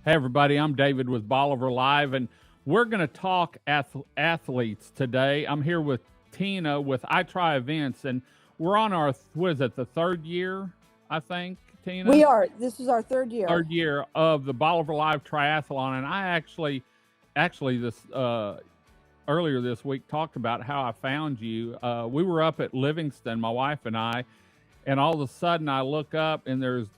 Hey, everybody, I'm David with Bolivar Live, and we're going to talk athletes today. I'm here with Tina with I Try Events, and we're on our, what is it, the third year, I think, Tina? We are. This is our third year. Third year of the Bolivar Live Triathlon, and I actually, this earlier this week talked about how I found you. We were up at Livingston, my wife and I, and all of a sudden I look up and there's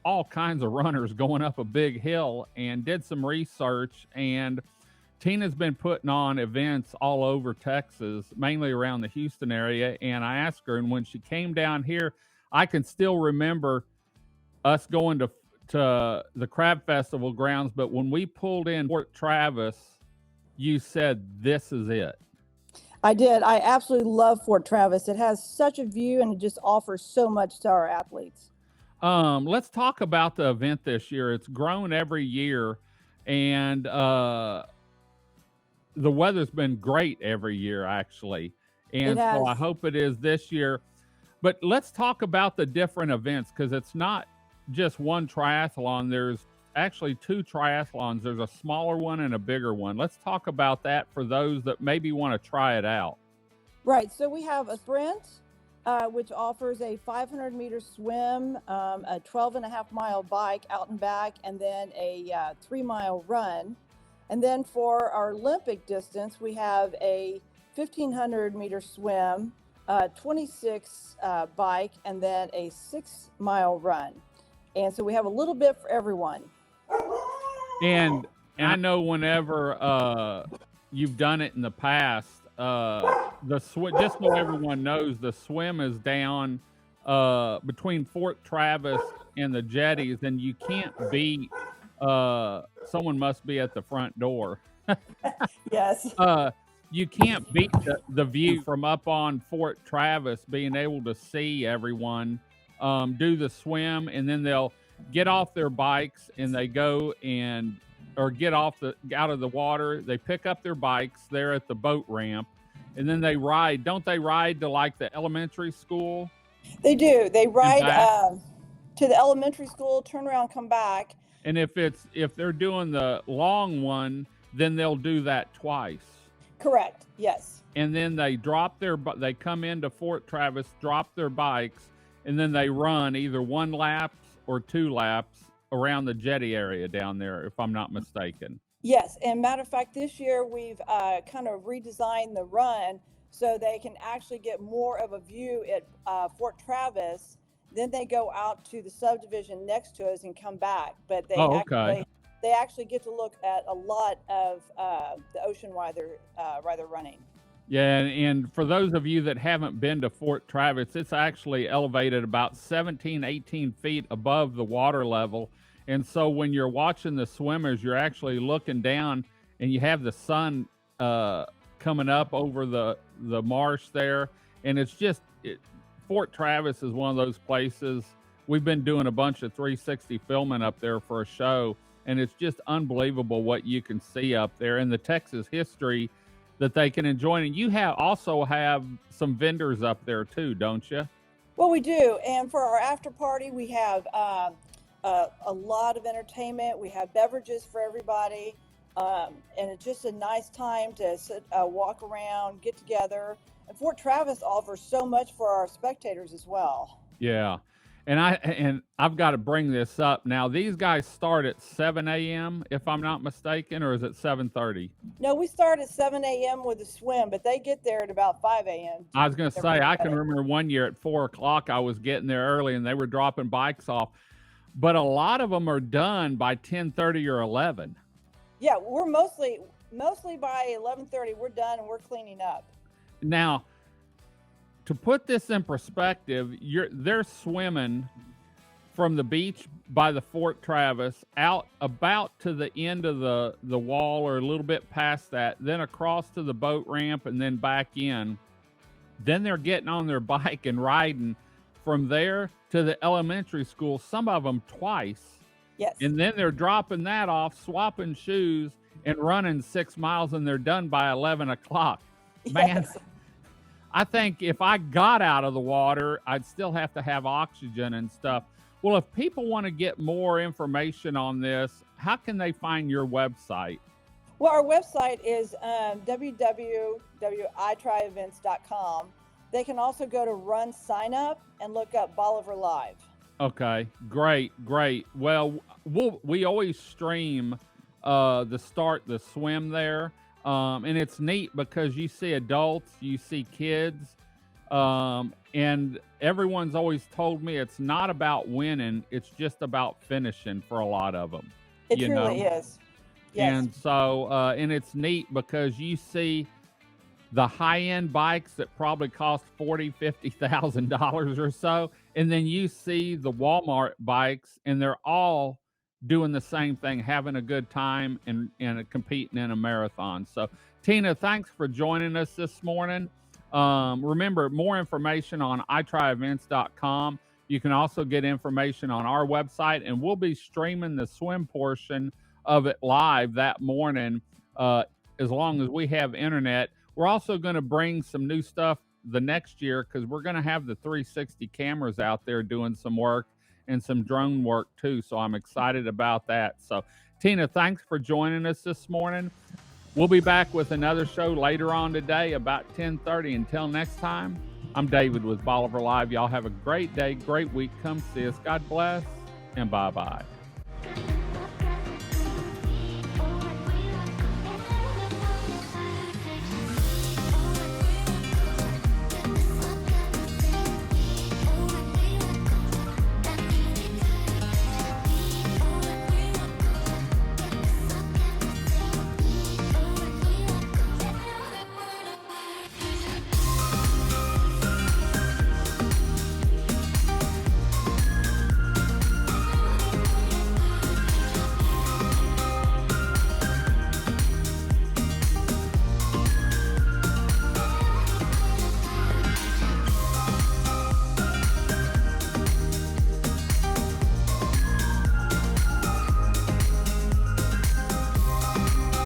all kinds of runners going up a big hill, and did some research, and Tina's been putting on events all over Texas, mainly around the Houston area. And I asked her, and when she came down here, I can still remember us going to the Crab Festival grounds, but when we pulled in Fort Travis, you said this is it. I did. I absolutely love Fort Travis. It has such a view and it just offers so much to our athletes. Let's talk about the event this year. It's grown every year, and the weather's been great every year, actually. And so I hope it is this year. But let's talk about the different events, because it's not just one triathlon. There's actually two triathlons. There's a smaller one and a bigger one. Let's talk about that for those that maybe want to try it out. Right. So we have a sprint, which offers a 500-meter swim, a 12.5-mile bike out and back, and then a 3-mile run. And then for our Olympic distance, we have a 1,500-meter swim, 26 bike, and then a 6-mile run. And so we have a little bit for everyone. And I know whenever you've done it in the past, just so everyone knows, the swim is down between Fort Travis and the jetties, and you can't beat someone must be at the front door. Yes. You can't beat the view from up on Fort Travis, being able to see everyone do the swim, and then they'll get off their bikes and they go or get out of the water. They pick up their bikes there at the boat ramp, and then they ride. Don't they ride to like the elementary school? They do. They ride to the elementary school, turn around, come back. And if they're doing the long one, then they'll do that twice. Correct. Yes. And then they they come into Fort Travis, drop their bikes, and then they run either 1 lap or 2 laps around the jetty area down there, if I'm not mistaken. Yes. And matter of fact, this year we've kind of redesigned the run so they can actually get more of a view at Fort Travis. Then they go out to the subdivision next to us and come back. But they actually get to look at a lot of the ocean while they're running. Yeah, and for those of you that haven't been to Fort Travis, it's actually elevated about 17, 18 feet above the water level. And so when you're watching the swimmers, you're actually looking down, and you have the sun coming up over the marsh there. And it's just, Fort Travis is one of those places. We've been doing a bunch of 360 filming up there for a show, and it's just unbelievable what you can see up there, and the Texas history that they can enjoy. And you also have some vendors up there too, don't you? Well, we do. And for our after party, we have a lot of entertainment. We have beverages for everybody. And it's just a nice time to walk around, get together. And Fort Travis offers so much for our spectators as well. Yeah. And I've got to bring this up. Now, these guys start at 7 a.m., if I'm not mistaken, or is it 7:30? No, we start at 7 a.m. with a swim, but they get there at about 5 a.m. I was going to say, I can remember one year at 4 o'clock, I was getting there early, and they were dropping bikes off. But a lot of them are done by 10:30 or 11. Yeah, we're mostly by 11:30, we're done and we're cleaning up. Now, to put this in perspective, they're swimming from the beach by the Fort Travis out about to the end of the wall, or a little bit past that, then across to the boat ramp, and then back in. Then they're getting on their bike and riding from there to the elementary school, some of them twice. Yes. And then they're dropping that off, swapping shoes, and running 6 miles, and they're done by 11 o'clock. Man, yes. I think if I got out of the water, I'd still have to have oxygen and stuff. Well, if people want to get more information on this, how can they find your website? Well, our website is www.itryevents.com. They can also go to Run Sign Up and look up Bolivar Live. Okay, great. Well, we always stream the swim there, and it's neat because you see adults, you see kids, and everyone's always told me it's not about winning; it's just about finishing for a lot of them. It You truly know, is. Yes. and so and it's neat because you see the high-end bikes that probably cost $40,000-$50,000 or so, and then you see the Walmart bikes, and they're all doing the same thing, having a good time and competing in a marathon. So, Tina, thanks for joining us this morning. Remember, more information on itryevents.com. You can also get information on our website, and we'll be streaming the swim portion of it live that morning as long as we have internet. We're also going to bring some new stuff the next year because we're going to have the 360 cameras out there doing some work and some drone work too. So I'm excited about that. So, Tina, thanks for joining us this morning. We'll be back with another show later on today about 10:30. Until next time, I'm David with Bolivar Live. Y'all have a great day, great week. Come see us. God bless, and bye-bye.